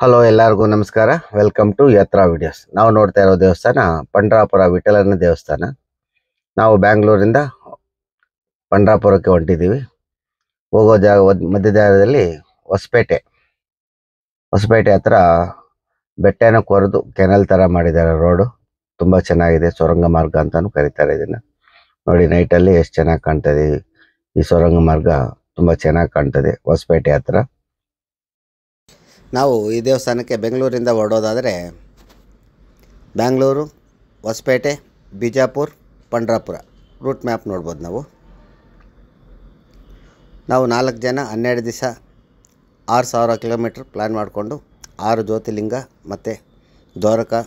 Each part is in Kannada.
ಹಲೋ, ಎಲ್ಲರಿಗೂ ನಮಸ್ಕಾರ. ವೆಲ್ಕಮ್ ಟು ಯಾತ್ರಾ ವಿಡಿಯೋಸ್. ನಾವು ನೋಡ್ತಾ ಇರೋ ದೇವಸ್ಥಾನ ಪಂಡ್ರಾಪುರ ವಿಠಲನ ದೇವಸ್ಥಾನ. ನಾವು ಬ್ಯಾಂಗ್ಳೂರಿಂದ ಪಂಡ್ರಾಪುರಕ್ಕೆ ಹೊಂಟಿದ್ದೀವಿ. ಹೋಗೋ ಮಧ್ಯ ಜಾಗದಲ್ಲಿ ಹೊಸಪೇಟೆ ಹತ್ರ ಬೆಟ್ಟನ ಕೊರೆದು ಕೆನಲ್ ಥರ ಮಾಡಿದ್ದಾರೆ. ರೋಡು ತುಂಬ ಚೆನ್ನಾಗಿದೆ. ಸೊರಂಗ ಮಾರ್ಗ ಅಂತಾನು ಕರೀತಾರೆ ಇದನ್ನು. ನೋಡಿ, ನೈಟಲ್ಲಿ ಎಷ್ಟು ಚೆನ್ನಾಗಿ ಕಾಣ್ತದೆ. ಈ ಸೊರಂಗ ಮಾರ್ಗ ತುಂಬ ಚೆನ್ನಾಗಿ ಕಾಣ್ತದೆ ಹೊಸಪೇಟೆ ಹತ್ರ. ನಾವು ಈ ದೇವಸ್ಥಾನಕ್ಕೆ ಬೆಂಗಳೂರಿಂದ ಹೊರಡೋದಾದರೆ ಬ್ಯಾಂಗ್ಳೂರು, ಹೊಸಪೇಟೆ, ಬಿಜಾಪುರ, ಪಂಡ್ರಾಪುರ ರೂಟ್ ಮ್ಯಾಪ್ ನೋಡ್ಬೋದು. ನಾವು 4 ಜನ 12 ದಿವಸ 6000 ಕಿಲೋಮೀಟ್ರ್ ಪ್ಲ್ಯಾನ್ ಮಾಡಿಕೊಂಡು 6 ಜ್ಯೋತಿರ್ಲಿಂಗ ಮತ್ತು ದ್ವಾರಕಾ,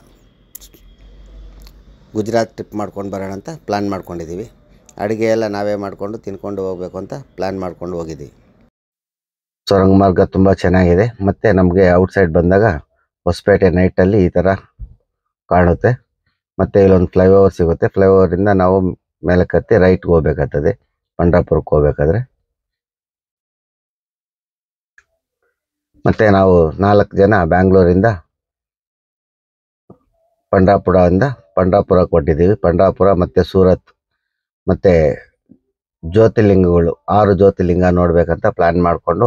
ಗುಜರಾತ್ ಟ್ರಿಪ್ ಮಾಡ್ಕೊಂಡು ಬರೋಣ ಅಂತ ಪ್ಲ್ಯಾನ್ ಮಾಡ್ಕೊಂಡಿದ್ದೀವಿ. ಅಡುಗೆ ಎಲ್ಲ ನಾವೇ ಮಾಡಿಕೊಂಡು ತಿನ್ಕೊಂಡು ಹೋಗಬೇಕು ಅಂತ ಪ್ಲ್ಯಾನ್ ಮಾಡ್ಕೊಂಡು ಹೋಗಿದ್ದೀವಿ. ಸೊರಂಗ ಮಾರ್ಗ ತುಂಬ ಚೆನ್ನಾಗಿದೆ. ಮತ್ತು ನಮಗೆ ಔಟ್ಸೈಡ್ ಬಂದಾಗ ಹೊಸಪೇಟೆ ನೈಟಲ್ಲಿ ಈ ಥರ ಕಾಣುತ್ತೆ. ಮತ್ತು ಇಲ್ಲೊಂದು ಫ್ಲೈಓವರ್ ಸಿಗುತ್ತೆ. ಫ್ಲೈಓವರಿಂದ ನಾವು ಮೇಲಕ್ಕೆ ಹತ್ತಿ ರೈಟ್ಗೆ ಹೋಗ್ಬೇಕಾಗ್ತದೆ ಪಂಡ್ರಾಪುರಕ್ಕೆ ಹೋಗ್ಬೇಕಾದ್ರೆ. ಮತ್ತು ನಾವು 4 ಜನ ಬ್ಯಾಂಗ್ಳೂರಿಂದ ಪಂಡ್ರಾಪುರಕ್ಕೆ ಹೊಟ್ಟಿದ್ದೀವಿ. ಪಂಡ್ರಾಪುರ ಮತ್ತು ಸೂರತ್ ಮತ್ತು ಜ್ಯೋತಿರ್ಲಿಂಗಗಳು 6 ಜ್ಯೋತಿರ್ಲಿಂಗ ನೋಡಬೇಕಂತ ಪ್ಲ್ಯಾನ್ ಮಾಡಿಕೊಂಡು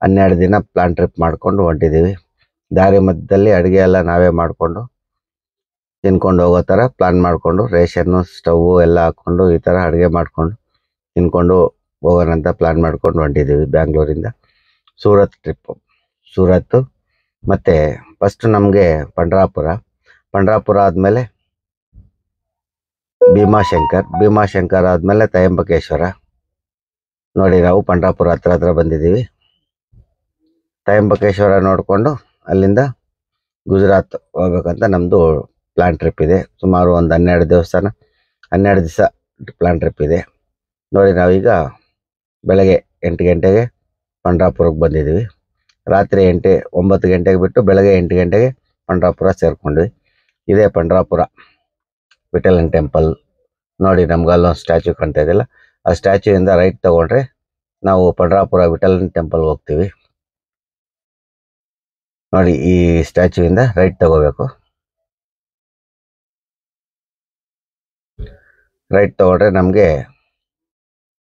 12 ದಿನ ಪ್ಲ್ಯಾನ್ ಟ್ರಿಪ್ ಮಾಡಿಕೊಂಡು ಹೊಂಟಿದ್ದೀವಿ. ದಾರಿ ಮಧ್ಯದಲ್ಲಿ ಅಡುಗೆ ಎಲ್ಲ ನಾವೇ ಮಾಡಿಕೊಂಡು ತಿನ್ಕೊಂಡು ಹೋಗೋ ಥರ ಪ್ಲ್ಯಾನ್ ಮಾಡಿಕೊಂಡು ರೇಷನ್ನು, ಸ್ಟವ್ವು ಎಲ್ಲ ಹಾಕ್ಕೊಂಡು ಈ ಥರ ಅಡುಗೆ ಮಾಡಿಕೊಂಡು ತಿನ್ಕೊಂಡು ಹೋಗೋಣ ಅಂತ ಪ್ಲ್ಯಾನ್ ಮಾಡ್ಕೊಂಡು ಹೊಂಟಿದ್ದೀವಿ. ಬ್ಯಾಂಗ್ಳೂರಿಂದ ಸೂರತ್ ಟ್ರಿಪ್ಪು. ಸೂರತ್ತು ಮತ್ತು ಫಸ್ಟು ನಮಗೆ ಪಂಡ್ರಾಪುರ ಆದಮೇಲೆ ಭೀಮಾಶಂಕರ್ ಆದಮೇಲೆ ತ್ರಯಂಬಕೇಶ್ವರ. ನೋಡಿ, ನಾವು ಪಂಡ್ರಾಪುರ ಹತ್ರ ಬಂದಿದ್ದೀವಿ. ತ್ರಯಂಬಕೇಶ್ವರ ನೋಡಿಕೊಂಡು ಅಲ್ಲಿಂದ ಗುಜರಾತ್ ಹೋಗ್ಬೇಕಂತ ನಮ್ಮದು ಪ್ಲ್ಯಾನ್ ಟ್ರಿಪ್ ಇದೆ. ಸುಮಾರು ಒಂದು 12 ದಿವಸ ಪ್ಲ್ಯಾನ್ ಟ್ರಿಪ್ ಇದೆ. ನೋಡಿ, ನಾವೀಗ ಬೆಳಗ್ಗೆ 8 ಗಂಟೆಗೆ ಪಂಡ್ರಾಪುರಕ್ಕೆ ಬಂದಿದ್ದೀವಿ. ರಾತ್ರಿ 9 ಗಂಟೆಗೆ ಬಿಟ್ಟು ಬೆಳಗ್ಗೆ 8 ಗಂಟೆಗೆ ಪಂಡ್ರಾಪುರ ಸೇರಿಕೊಂಡ್ವಿ. ಇದೇ ಪಂಡ್ರಾಪುರ ವಿಠಲನ್ ಟೆಂಪಲ್. ನೋಡಿ, ನಮ್ಗೆ ಅಲ್ಲೊಂದು ಸ್ಟ್ಯಾಚ್ಯೂ ಕಾಣ್ತಾ ಇದೆಯಲ್ಲ, ಆ ಸ್ಟ್ಯಾಚ್ಯೂಯಿಂದ ರೈಟ್ ತೊಗೊಂಡ್ರೆ ನಾವು ಪಂಡ್ರಾಪುರ ವಿಠಲನ್ ಟೆಂಪಲ್ಗೆ ಹೋಗ್ತೀವಿ. ನೋಡಿ, ಈ ಸ್ಟ್ಯಾಚ್ಯೂಯಿಂದ ರೈಟ್ ತಗೋಬೇಕು. ರೈಟ್ ತಗೊಂಡ್ರೆ ನಮಗೆ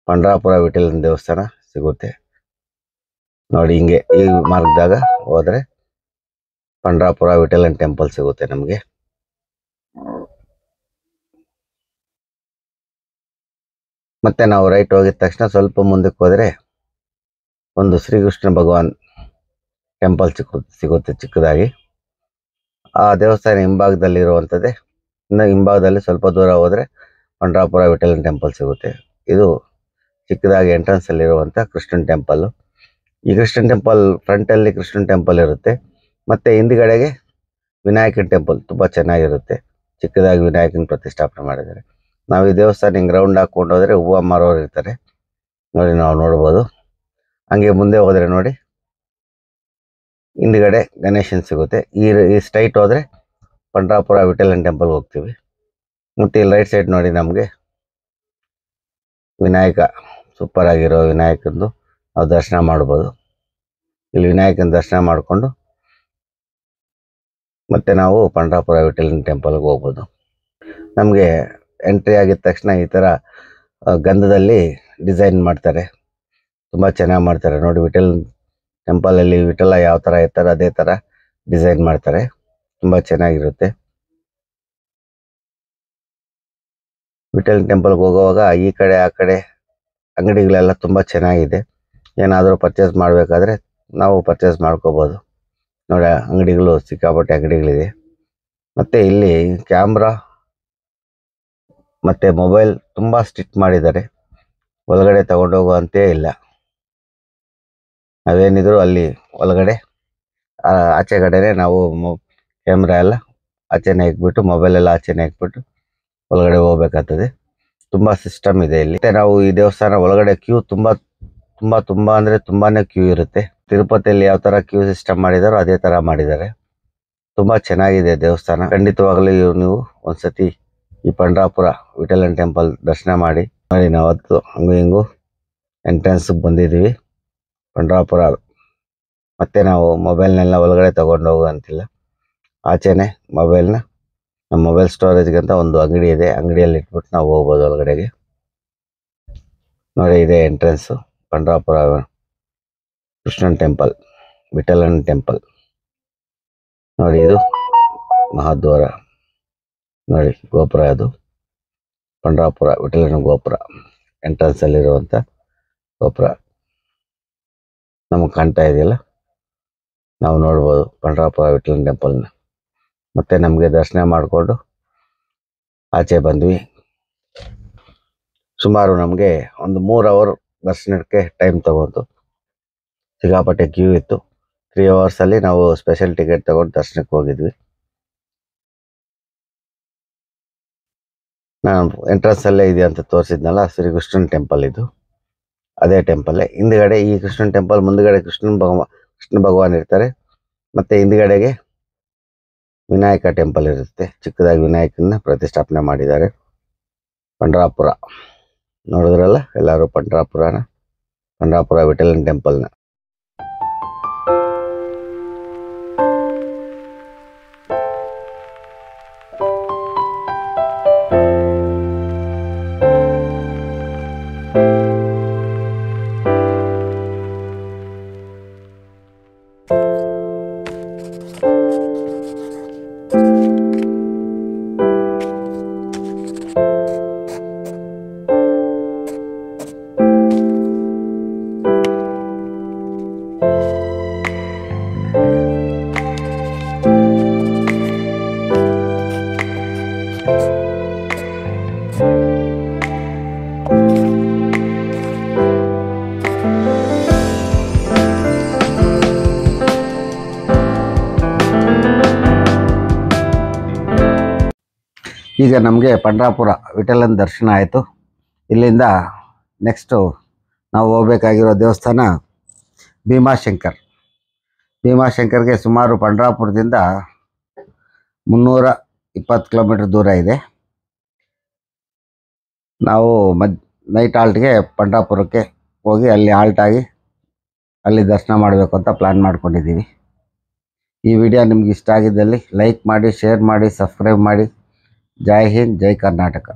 ಪಂಡ್ರಾಪುರ ವಿಠಲನ್ ದೇವಸ್ಥಾನ ಸಿಗುತ್ತೆ. ನೋಡಿ, ಹಿಂಗೆ ಈ ಮಾರ್ಗದಾಗ ಹೋದರೆ ಪಂಡ್ರಾಪುರ ವಿಠಲನ್ ಟೆಂಪಲ್ ಸಿಗುತ್ತೆ ನಮಗೆ. ಮತ್ತು ನಾವು ರೈಟ್ ಹೋಗಿದ ತಕ್ಷಣ ಸ್ವಲ್ಪ ಮುಂದಕ್ಕೆ ಹೋದರೆ ಒಂದು ಶ್ರೀಕೃಷ್ಣ ಭಗವಾನ್ ಟೆಂಪಲ್ ಸಿಗುತ್ತೆ ಚಿಕ್ಕದಾಗಿ. ಆ ದೇವಸ್ಥಾನ ಹಿಂಭಾಗದಲ್ಲಿರುವಂಥದ್ದೇ. ಇನ್ನು ಹಿಂಭಾಗದಲ್ಲಿ ಸ್ವಲ್ಪ ದೂರ ಹೋದರೆ ಪಂಡ್ರಾಪುರ ವಿಠಲನ್ ಟೆಂಪಲ್ ಸಿಗುತ್ತೆ. ಇದು ಚಿಕ್ಕದಾಗಿ ಎಂಟ್ರೆನ್ಸಲ್ಲಿರುವಂಥ ಕೃಷ್ಣನ್ ಟೆಂಪಲ್ಲು. ಈ ಕೃಷ್ಣನ್ ಟೆಂಪಲ್ ಫ್ರಂಟಲ್ಲಿ ಕೃಷ್ಣನ್ ಟೆಂಪಲ್ ಇರುತ್ತೆ. ಮತ್ತು ಹಿಂದುಗಡೆಗೆ ವಿನಾಯಕನ ಟೆಂಪಲ್ ತುಂಬ ಚೆನ್ನಾಗಿರುತ್ತೆ. ಚಿಕ್ಕದಾಗಿ ವಿನಾಯಕನ ಪ್ರತಿಷ್ಠಾಪನೆ ಮಾಡಿದ್ದಾರೆ. ನಾವು ಈ ದೇವಸ್ಥಾನ ಹಿಂಗೆ ರೌಂಡ್ ಹಾಕ್ಕೊಂಡು ಹೋದರೆ ಹೂವು ಮಾರೋರು ಇರ್ತಾರೆ. ನೋಡಿ, ನಾವು ನೋಡ್ಬೋದು. ಹಂಗೆ ಮುಂದೆ ಹೋದರೆ ನೋಡಿ, ಹಿಂದುಗಡೆ ಗಣೇಶನ್ ಸಿಗುತ್ತೆ. ಈ ಸ್ಟ್ರೈಟ್ ಹೋದರೆ ಪಂಡ್ರಾಪುರ ವಿಠಲನ್ ಟೆಂಪಲ್ಗೆ ಹೋಗ್ತೀವಿ. ಮತ್ತು ಇಲ್ಲಿ ರೈಟ್ ಸೈಡ್ ನೋಡಿ, ನಮಗೆ ವಿನಾಯಕ, ಸೂಪರ್ ಆಗಿರೋ ವಿನಾಯಕಂದು ನಾವು ದರ್ಶನ ಮಾಡ್ಬೋದು. ಇಲ್ಲಿ ವಿನಾಯಕನ ದರ್ಶನ ಮಾಡಿಕೊಂಡು ಮತ್ತು ನಾವು ಪಂಡ್ರಾಪುರ ವಿಠಲನ್ ಟೆಂಪಲ್ಗೆ ಹೋಗ್ಬೋದು. ನಮಗೆ ಎಂಟ್ರಿ ಆಗಿದ ತಕ್ಷಣ ಈ ಥರ ಗಂಧದಲ್ಲಿ ಡಿಸೈನ್ ಮಾಡ್ತಾರೆ. ತುಂಬ ಚೆನ್ನಾಗಿ ಮಾಡ್ತಾರೆ. ನೋಡಿ, ವಿಠಲನ್ ಟೆಂಪಲಲ್ಲಿ ವಿಠಲ ಯಾವ ಥರ ಇರ್ತಾರೆ ಅದೇ ಥರ ಡಿಸೈನ್ ಮಾಡ್ತಾರೆ. ತುಂಬ ಚೆನ್ನಾಗಿರುತ್ತೆ. ವಿಠಲನ್ ಟೆಂಪಲ್ಗೆ ಹೋಗುವಾಗ ಈ ಕಡೆ ಆ ಕಡೆ ಅಂಗಡಿಗಳೆಲ್ಲ ತುಂಬ ಚೆನ್ನಾಗಿದೆ. ಏನಾದರೂ ಪರ್ಚೇಸ್ ಮಾಡಬೇಕಾದ್ರೆ ನಾವು ಪರ್ಚೇಸ್ ಮಾಡ್ಕೋಬೋದು. ನೋಡಿ, ಅಂಗಡಿಗಳು ಸಿಕ್ಕಾಪಟ್ಟೆ ಅಂಗಡಿಗಳಿದೆ. ಮತ್ತು ಇಲ್ಲಿ ಕ್ಯಾಮ್ರಾ ಮತ್ತು ಮೊಬೈಲ್ ತುಂಬ ಸ್ಟ್ರಿಕ್ಟ್ ಮಾಡಿದ್ದಾರೆ. ಒಳಗಡೆ ತಗೊಂಡೋಗುವಂತೆ ಇಲ್ಲ. ನಾವೇನಿದ್ರು ಅಲ್ಲಿ ಒಳಗಡೆ ಆಚೆಗಡೆನೇ ನಾವು ಕ್ಯಾಮ್ರಾ ಎಲ್ಲ ಆಚೆನೇ ಇಕ್ಬಿಟ್ಟು, ಮೊಬೈಲೆಲ್ಲ ಆಚೆನೇ ಇಕ್ಬಿಟ್ಟು ಒಳಗಡೆ ಹೋಗ್ಬೇಕಾಗ್ತದೆ. ತುಂಬ ಸಿಸ್ಟಮ್ ಇದೆ ಇಲ್ಲಿ. ಮತ್ತು ನಾವು ಈ ದೇವಸ್ಥಾನ ಒಳಗಡೆ ಕ್ಯೂ ತುಂಬ ಅಂದರೆ ತುಂಬಾ ಕ್ಯೂ ಇರುತ್ತೆ. ತಿರುಪತಿಯಲ್ಲಿ ಯಾವ ಥರ ಕ್ಯೂ ಸಿಸ್ಟಮ್ ಮಾಡಿದಾರೋ ಅದೇ ಥರ ಮಾಡಿದ್ದಾರೆ. ತುಂಬ ಚೆನ್ನಾಗಿದೆ ದೇವಸ್ಥಾನ. ಖಂಡಿತವಾಗಲೂ ನೀವು ಒಂದ್ಸತಿ ಈ ಪಂಡ್ರಾಪುರ ವಿಠಲನ್ ಟೆಂಪಲ್ ದರ್ಶನ ಮಾಡಿ. ನೋಡಿ, ನಾವು ಹಂಗೂ ಹಿಂಗೂ ಎಂಟ್ರೆನ್ಸ್ಗೆ ಬಂದಿದ್ದೀವಿ. ಪಂಡ್ರಾಪುರ ಮತ್ತು ನಾವು ಮೊಬೈಲ್ನೆಲ್ಲ ಒಳಗಡೆ ತೊಗೊಂಡು ಹೋಗುವಂತಿಲ್ಲ. ಆಚೆನೇ ಮೊಬೈಲ್ನ ನಮ್ಮ ಮೊಬೈಲ್ ಸ್ಟೋರೇಜ್ಗೆ ಅಂತ ಒಂದು ಅಂಗಡಿ ಇದೆ, ಅಂಗಡಿಯಲ್ಲಿ ಇಟ್ಬಿಟ್ಟು ನಾವು ಹೋಗ್ಬೋದು ಒಳಗಡೆಗೆ. ನೋಡಿ, ಇದೆ ಎಂಟ್ರೆನ್ಸು, ಪಂಡ್ರಾಪುರ ಕೃಷ್ಣನ್ ಟೆಂಪಲ್, ವಿಠಲನ್ ಟೆಂಪಲ್. ನೋಡಿ, ಇದು ಮಹಾದ್ವಾರ. ನೋಡಿ, ಗೋಪುರ, ಅದು ಪಂಡ್ರಾಪುರ ವಿಠಲನ ಗೋಪುರ, ಎಂಟ್ರೆನ್ಸಲ್ಲಿರುವಂಥ ಗೋಪುರ ನಮಗೆ ಕಾಣ್ತಾ ಇದೆಯಲ್ಲ, ನಾವು ನೋಡ್ಬೋದು ಪಂಡ್ರಾಪುರ ವಿಠಲನ ಟೆಂಪಲ್ನ. ಮತ್ತು ನಮಗೆ ದರ್ಶನ ಮಾಡಿಕೊಂಡು ಆಚೆ ಬಂದ್ವಿ. ಸುಮಾರು ನಮಗೆ ಒಂದು 3 ಅವರ್ ದರ್ಶನಕ್ಕೆ ಟೈಮ್ ತಗೊಂತು. ಸಿಕ್ಕಾಪಟ್ಟೆ ಕ್ಯೂ ಇತ್ತು. 3 ಅವರ್ಸಲ್ಲಿ ನಾವು ಸ್ಪೆಷಲ್ ಟಿಕೆಟ್ ತಗೊಂಡು ದರ್ಶನಕ್ಕೆ ಹೋಗಿದ್ವಿ. ನಾನು ಎಂಟ್ರೆನ್ಸಲ್ಲೇ ಇದೆ ಅಂತ ತೋರಿಸಿದ್ನಲ್ಲ, ಶ್ರೀಕೃಷ್ಣನ್ ಟೆಂಪಲ್ ಇದು, ಅದೇ ಟೆಂಪಲ್ಲೇ. ಹಿಂದ್ಗಡೆ ಈ ಕೃಷ್ಣನ್ ಟೆಂಪಲ್ ಮುಂದ್ಗಡೆ ಕೃಷ್ಣ ಭಗವಾನ್ ಇರ್ತಾರೆ. ಮತ್ತು ಹಿಂದ್ಗಡೆಗೆ ವಿನಾಯಕ ಟೆಂಪಲ್ ಇರುತ್ತೆ. ಚಿಕ್ಕದಾಗಿ ವಿನಾಯಕನ ಪ್ರತಿಷ್ಠಾಪನೆ ಮಾಡಿದ್ದಾರೆ. ಪಂಡ್ರಾಪುರ ನೋಡಿದ್ರಲ್ಲ ಎಲ್ಲರೂ, ಪಂಡ್ರಾಪುರ ವಿಠಲನ್ ಟೆಂಪಲ್ನ. ಈಗ ನಮಗೆ ಪಂಡ್ರಾಪುರ ವಿಠಲನ್ ದರ್ಶನ ಆಯಿತು. ಇಲ್ಲಿಂದ ನೆಕ್ಸ್ಟು ನಾವು ಹೋಗ್ಬೇಕಾಗಿರೋ ದೇವಸ್ಥಾನ ಭೀಮಾಶಂಕರ್ಗೆ ಸುಮಾರು ಪಂಡ್ರಾಪುರದಿಂದ 320 ಕಿಲೋಮೀಟ್ರ್ ದೂರ ಇದೆ. ನಾವು ನೈಟ್ ಹಾಲ್ಟ್ಗೆ ಪಂಡ್ರಾಪುರಕ್ಕೆ ಹೋಗಿ ಅಲ್ಲಿ ಹಾಲ್ಟಾಗಿ ಅಲ್ಲಿ ದರ್ಶನ ಮಾಡಬೇಕು ಅಂತ ಪ್ಲ್ಯಾನ್ ಮಾಡ್ಕೊಂಡಿದ್ದೀವಿ. ಈ ವಿಡಿಯೋ ನಿಮ್ಗೆ ಇಷ್ಟ ಆಗಿದ್ದಲ್ಲಿ ಲೈಕ್ ಮಾಡಿ, ಶೇರ್ ಮಾಡಿ, ಸಬ್ಸ್ಕ್ರೈಬ್ ಮಾಡಿ. ಜೈ ಹಿಂದ್, ಜೈ ಕರ್ನಾಟಕ.